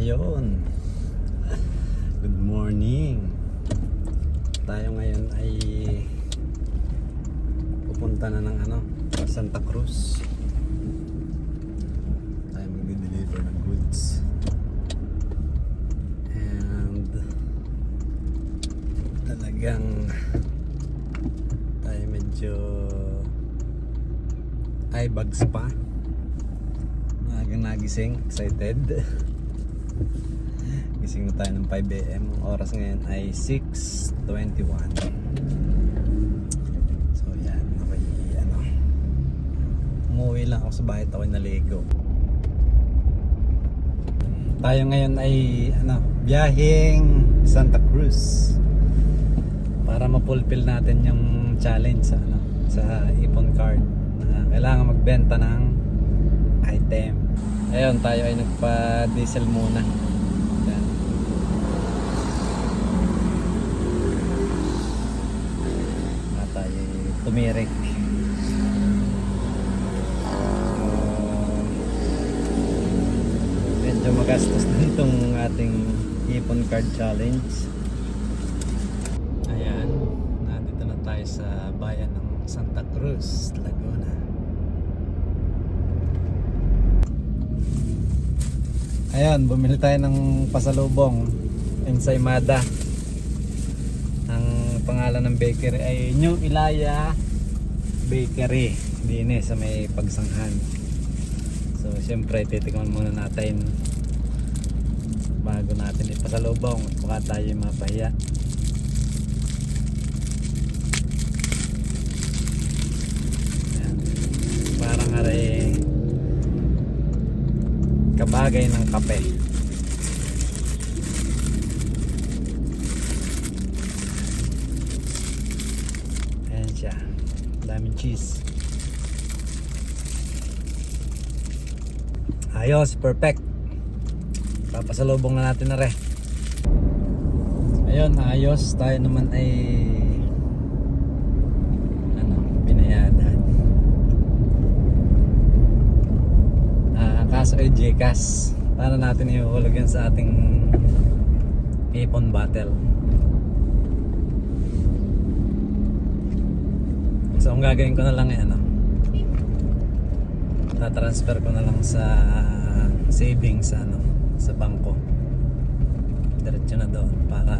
Ayun. Good morning. Tayo ngayon ay pupunta na ng Santa Cruz. Tayo mag-deliver ng goods. And talagang tayo medyo eye bags pa. Nagising, excited. Gising na tayo ng 5 AM. Ang oras ngayon ay 6:21. So yan, okay, umuwi lang ako sa bahay, ako'y naligo. Tayo ngayon ay biyaheng Santa Cruz para ma-fulfill natin yung challenge sa Ipon Card na kailangan magbenta ng item. Ayun, tayo ay nagpa-diesel muna. Yan. Na tayo tumirik. Medyo magastos na itong ating Ipon Card Challenge. Ayan, nandito na tayo sa bayan ng Santa Cruz, Laguna. Ayan, bumili tayo ng pasalubong, ensaymada. Ang pangalan ng bakery ay New Ilaya Bakery, din sa may Pagsanghan. So siyempre titikman muna natin bago natin ipasalubong, baka tayo mapahiya. Ayan, parang kabagay ng kape. Ayan siya, daming cheese. Ayos, perfect. Papasalubong na natin na rin. Ayun, ayos. Tayo naman ay binayadan. Kaso ay Gcash. Paano natin ihuhulog yan sa ating Ipon Battle? So ang gagawin ko na lang tatransfer ko na lang sa savings sa bangko. Diretso na doon para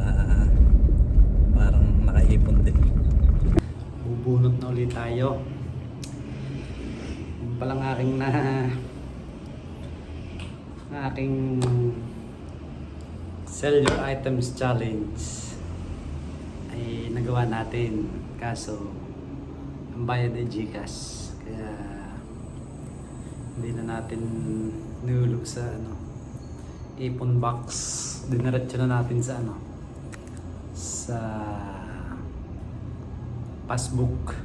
parang nakaipon din. Bubunot na ulit tayo. Yung palang aking sell your items challenge ay nagawa natin, kaso ang bayad ay Gcash, kaya hindi na natin nulog sa Ipon box. Dinaretso na natin sa passbook.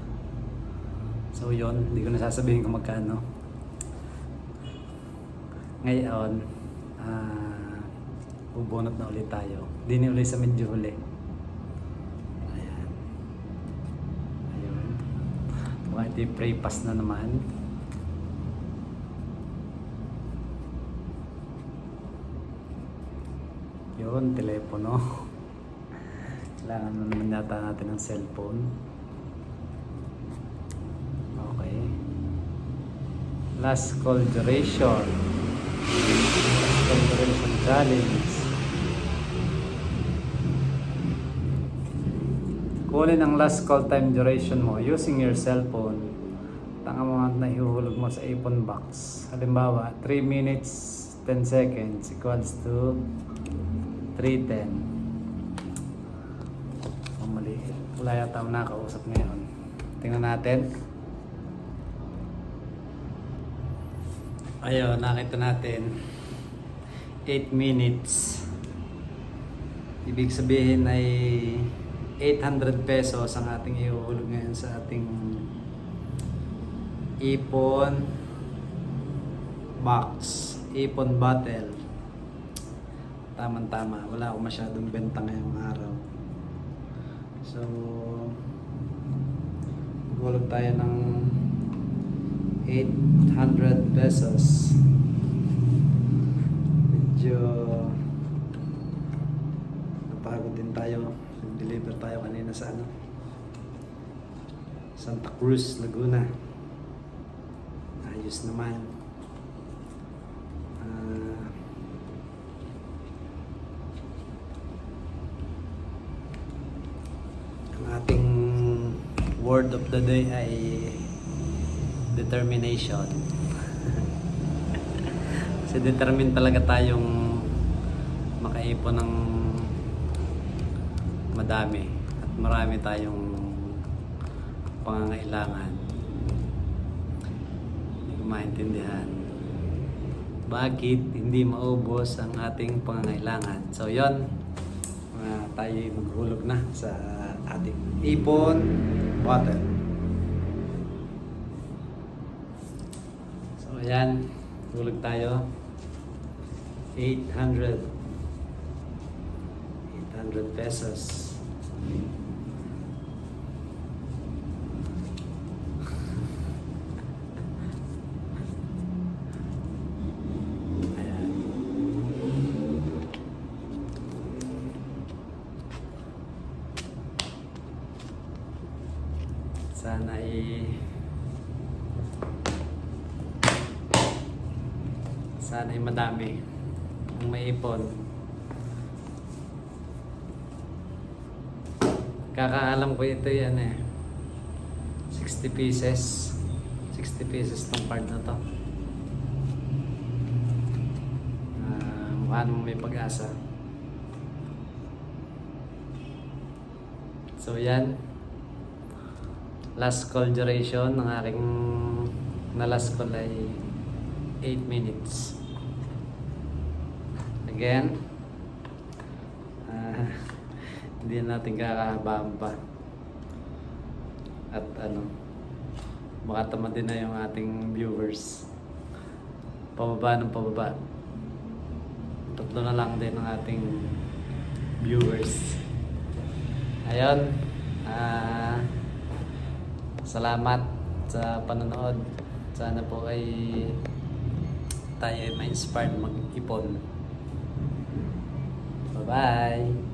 So yon, hindi ko na sasabihin kung magkano. Ngayon, bubunot na ulit tayo. Dini ulit sa medyo huli. Ayan. Ayun. Baka ito yung pray pass na naman. Yun, telepono. Kailangan na naman yata natin ng cellphone. Okay. Last call duration. Duration challenge. Kunin ang last call time duration mo using your cellphone. Tanga mo na ihuhulog mo sa Ipon box. Halimbawa, 3 minutes 10 seconds equals to 3:10. Mali. Wala yata akong nakausap ngayon. Tingnan natin. Ayun, nakita natin 8 minutes. Ibig sabihin ay 800 pesos ang ating ihuhulog ngayon sa ating Ipon box, Ipon Battle. Tama-tama, wala akong masyadong benta ngayong araw. So hulog tayo ng 800 pesos. medyo napagod din tayo. Nag-deliver tayo kanina sa ano, Santa Cruz, Laguna. Ayos naman. Ang ating word of the day ay determination. Kasi determined talaga tayong makaipon ng madami at marami tayong pangangailangan. Hindi ko maintindihan bakit hindi maubos ang ating pangangailangan. So yon, tayo maghulog na sa ating ipon bottle. So ayan, hulog tayo. 800 pesos. Ayan. Sana ay madami ang maipon. Kakaalam ko ito yan eh. 60 pieces. 60 pieces tong card na to. Mukha naman may pag-asa. So yan. Last call duration ng aking last call ay 8 minutes. Again, hindi natin kakahabaan pa. At baka tamad din na yung ating viewers. Pababa ng pababa. Tatlo na lang din ang ating viewers. Ayun, salamat sa panonood. Sana po ay tayo ay ma-inspired mag-ipon. Bye-bye!